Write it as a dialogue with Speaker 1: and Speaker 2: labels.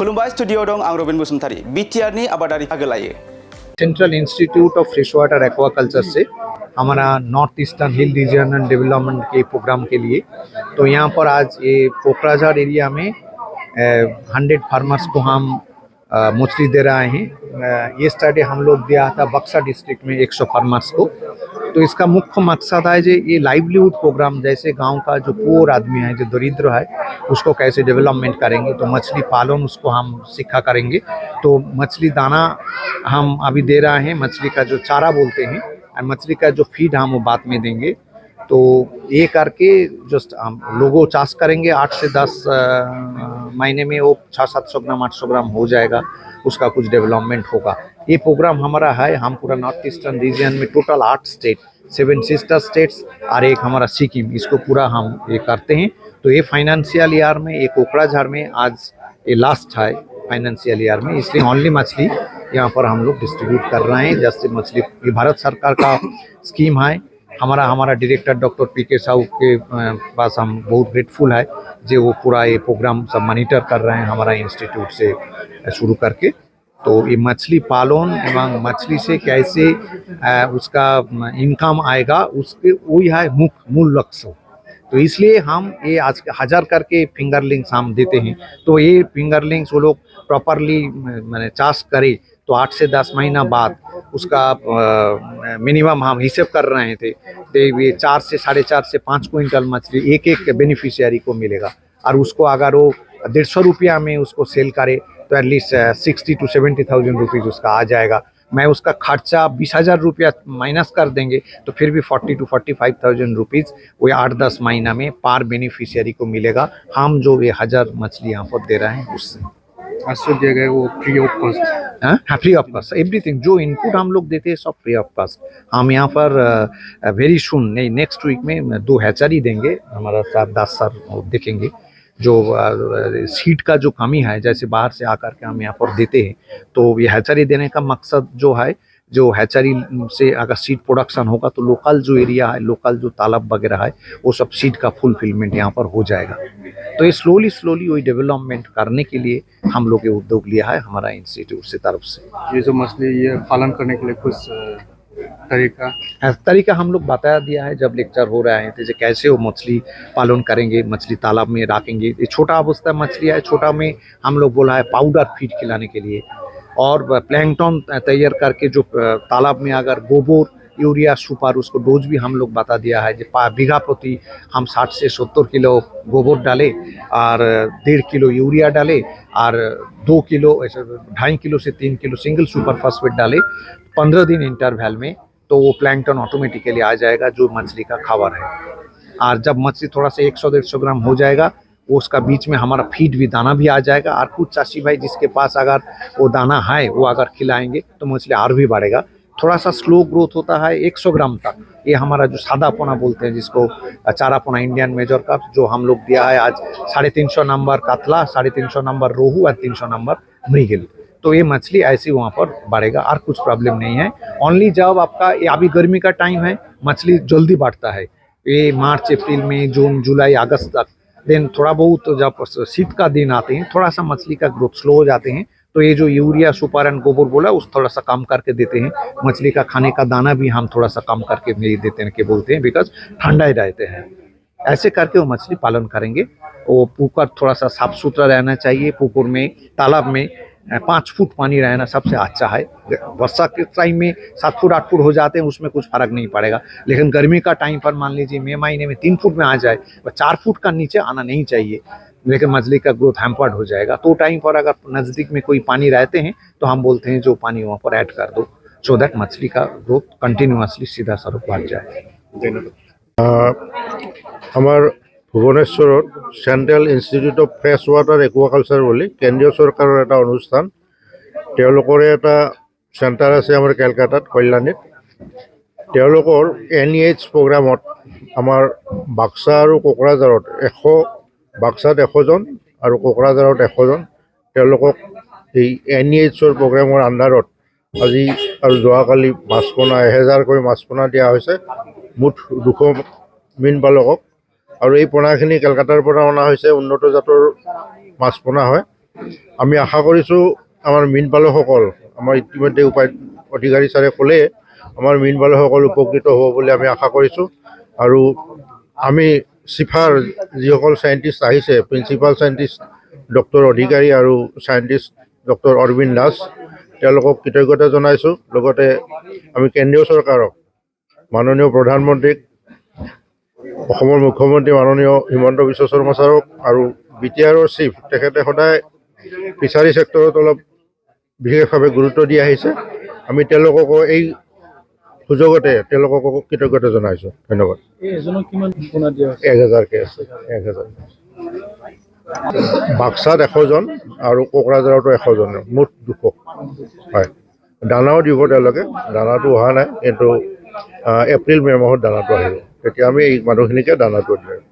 Speaker 1: खुलुमबाय स्टूडियो दं आं रबिन बसुमतारी बीटीआर नि आबादारि आगोलायो।
Speaker 2: Central institute of fresh water aquaculture से हमारा north eastern hill region and development के प्रोग्राम के लिए तो यहाँ पर आज ये कोकराझार एरिया में 100 फार्मर्स को हम मछली दे रहे हैं। ये स्टडी हम लोग दिया था बक्सा डिस्ट्रिक्ट में 100 फार्मर्स को। तो इसका मुख्य मकसद है जो ये लाइवलीहुड प्रोग्राम, जैसे गांव का जो पुअर आदमी है, जो दरिद्र है, उसको कैसे डेवलपमेंट करेंगे। तो मछली पालन उसको हम सिखा करेंगे। तो मछली दाना हम अभी दे रहे हैं, मछली का जो चारा बोलते हैं, और मछली का जो फीड हम वो बाद में देंगे। तो ये करके जस्ट हम लोगों चाष करेंगे। 8 से 10 महीने में वो 600-700 ग्राम 800 ग्राम हो जाएगा, उसका कुछ डेवलपमेंट होगा। ये प्रोग्राम हमारा है, हम पूरा नॉर्थ ईस्टर्न रीजन में टोटल 8 स्टेट, 7 सिस्टर स्टेट्स और एक हमारा सिक्किम, इसको पूरा हम ये करते हैं। तो ये फाइनेंशियल ईयर में, ये कोकराझार में आज ये लास्ट है फाइनेंशियल ईयर में, इसलिए ओनली मछली यहाँ पर हम लोग डिस्ट्रीब्यूट कर रहे हैं। जैसे मछली ये भारत सरकार का स्कीम है। हमारा डायरेक्टर डॉक्टर पीके साहू के पास हम बहुत ग्रेटफुल है जो वो पूरा ये प्रोग्राम सब मॉनिटर कर रहे हैं हमारा इंस्टीट्यूट से शुरू करके। तो ये मछली पालन एवं मछली से कैसे उसका इनकम आएगा, उसके वही है मूल लक्ष्य। तो इसलिए हम ये आज 1000 करके फिंगरलिंग्स हम देते हैं। तो ये फिंगरलिंग्स वो लोग प्रॉपरली मैंने चाष करे तो 8 से 10 महीना बाद उसका मिनिमम हम हिसाब कर रहे थे तो ये 4 से 4.5 से 5 क्विंटल मछली एक बेनिफिशियरी को मिलेगा। और उसको अगर वो 150 रुपया में उसको सेल करे तो एटलीस्ट 60 to 70,000 रुपीज़ उसका आ जाएगा। मैं उसका खर्चा 20,000 रुपया माइनस कर देंगे तो फिर भी 40 to 45,000 रुपीज़ वो 8-10 महीना में पार बेनिफिशियरी को मिलेगा। हम जो ये 1000 मछली यहाँ पर दे रहे हैं उससे
Speaker 3: दिया गया वो फ्री ऑफ कॉस्ट।
Speaker 2: हाँ, फ्री ऑफ कॉस्ट एवरीथिंग। जो इनपुट हम लोग देते हैं सब फ्री ऑफ कॉस्ट। हम यहाँ पर वेरी सुन नहीं नेक्स्ट वीक में 2 हैचरी देंगे। हमारा साथ 10 सर देखेंगे जो सीड का जो कमी है, जैसे बाहर से आकर के हम यहाँ पर देते हैं। तो ये हैचरी देने का मकसद जो है, जो हैचरी से अगर सीड प्रोडक्शन होगा तो लोकल जो एरिया है, लोकल जो तालाब वगैरह है, वो सब सीड का फुलफिलमेंट यहाँ पर हो जाएगा। तो ये स्लोली वही डेवलपमेंट करने के लिए हम लोग ये उद्योग लिया है हमारा इंस्टीट्यूट से तरफ से।
Speaker 3: ये जो मछली ये पालन करने के लिए कुछ
Speaker 2: तरीका हम लोग बता दिया है जब लेक्चर हो रहा है। जैसे कैसे वो मछली पालन करेंगे, मछली तालाब में रखेंगे। ये छोटा अवस्था मछली है, छोटा में हम लोग बोला है पाउडर फीड खिलाने के लिए, और प्लैंकटन तैयार करके जो तालाब में अगर गोबर यूरिया सुपर उसको डोज भी हम लोग बता दिया है। बीघा प्रति हम 60 से 70 किलो गोबर डाले और 1.5 किलो यूरिया डाले और 2 किलो 2.5 किलो से 3 किलो सिंगल सुपर फास्फेट डाले 15 दिन इंटरवल में। तो वो प्लैंकटन ऑटोमेटिकली आ जाएगा जो मछली का खावर है। और जब मछली थोड़ा सा 100-150 ग्राम हो जाएगा, वो उसका बीच में हमारा फीड भी दाना भी आ जाएगा। और कुछ चाषी भाई जिसके पास अगर वो दाना है वो अगर खिलाएंगे तो मछली और भी बढ़ेगा। थोड़ा सा स्लो ग्रोथ होता है 100 ग्राम तक। ये हमारा जो सादा पोना बोलते हैं, जिसको चारा पोना इंडियन मेजर कप, जो हम लोग दिया है आज 350 नंबर कातला, 350 नंबर रोहू और 300 नंबर मृगल। तो ये मछली ऐसी वहाँ पर बढ़ेगा और कुछ प्रॉब्लम नहीं है। ओनली जब आपका ये अभी गर्मी का टाइम है, मछली जल्दी बढ़ता है। ये मार्च अप्रैल मई जून जुलाई अगस्त तक। देन थोड़ा बहुत जब शीत का दिन आते हैं थोड़ा सा मछली का ग्रोथ स्लो हो जाते हैं। तो ये जो यूरिया सुपर एंड गोबर बोला उस थोड़ा सा कम करके देते हैं। मछली का खाने का दाना भी हम थोड़ा सा कम करके नहीं देते हैं, के बोलते हैं, बिकॉज ठंडा ही रहते हैं। ऐसे करके वो मछली पालन करेंगे। वो पुकुर थोड़ा सा साफ सुथरा रहना चाहिए। पुकुर में तालाब में 5 फुट पानी रहना सबसे अच्छा है। वर्षा के टाइम में 7 फुट 8 फुट हो जाते हैं, उसमें कुछ फर्क नहीं पड़ेगा। लेकिन गर्मी का टाइम पर मान लीजिए मई महीने में 3 फुट में आ जाए, 4 फुट का नीचे आना नहीं चाहिए, लेकिन मछली का ग्रोथ हैम्पर्ड हो जाएगा। तो टाइम पर अगर नज़दीक में कोई पानी रहते हैं तो हम बोलते हैं जो पानी वहाँ पर ऐड कर दो, सो दैट मछली का ग्रोथ कंटिन्यूअसली सीधा सड़क बढ़ जाए।
Speaker 4: हमार Bhubaneswar central institute of fresh water aquaculture बोली केंद्रीय सरकारों एटा अनुष्ठान सेंटर आछे आमार कलकातात कल्याणीत। NEH प्रोग्रामत आमार बाक्सा और कोकराझारत 100 बाक्सात 100 जन और कोकराझारत 100 जन NEH प्रोग्राমৰ आन्डारत আজি और जोवाकाली माछपोना 1000কৈ माछपोना दिया হৈছে मुठ 200 मीन पालকক। और ये पोनाखिनि कलकातार পৰা অনা হৈছে, উন্নত জাতৰ মাছ পোনা হয়। আমি আশা কৰিছোঁ আমাৰ মীন পালকসকল আমাৰ ইতিমধ্যে অধিকাৰী ছাৰে ক'লে আমাৰ মীন পালকসকল উপকৃত হ'ব বুলি আমি আশা কৰিছোঁ আৰু আমি চিফাৰ যিসকল চাইণ্টিষ্ট আহিছে প্ৰিন্সিপাল চাইণ্টিষ্ট ডক্টৰ অধিকাৰী আৰু চাইণ্টিষ্ট ডক্টৰ অৰবিন্দ দাস তেওঁলোকক কৃতজ্ঞতা জনাইছোঁ লগতে আমি কেন্দ্ৰীয় চৰকাৰক মাননীয় প্ৰধানমন্ত্ৰীক অসমৰ মুখ্যমন্ত্ৰী মাননীয় হিমন্ত বিশ্ব শৰ্মা ছাৰক আৰু BTRৰ চিফ তেখেতে সদায় ফিচাৰী ছেক্টৰত অলপ বিশেষভাৱে গুৰুত্ব দি আহিছে আমি তেওঁলোককো এই সুযোগতে তেওঁলোককো কৃতজ্ঞতা জনাইছোঁ ধন্যবাদ 1000কে আছে 1000 বাক্সাত 100 জন আৰু কোকৰাঝাৰতো 100 জন মুঠ 200 হয় দানাও দিব তেওঁলোকে দানাটো অহা নাই কিন্তু এপ্ৰিল মে' মাহত দানাটো আহিব তেতিয়া আমি এই মানুহখিনিকে দানাটো দিম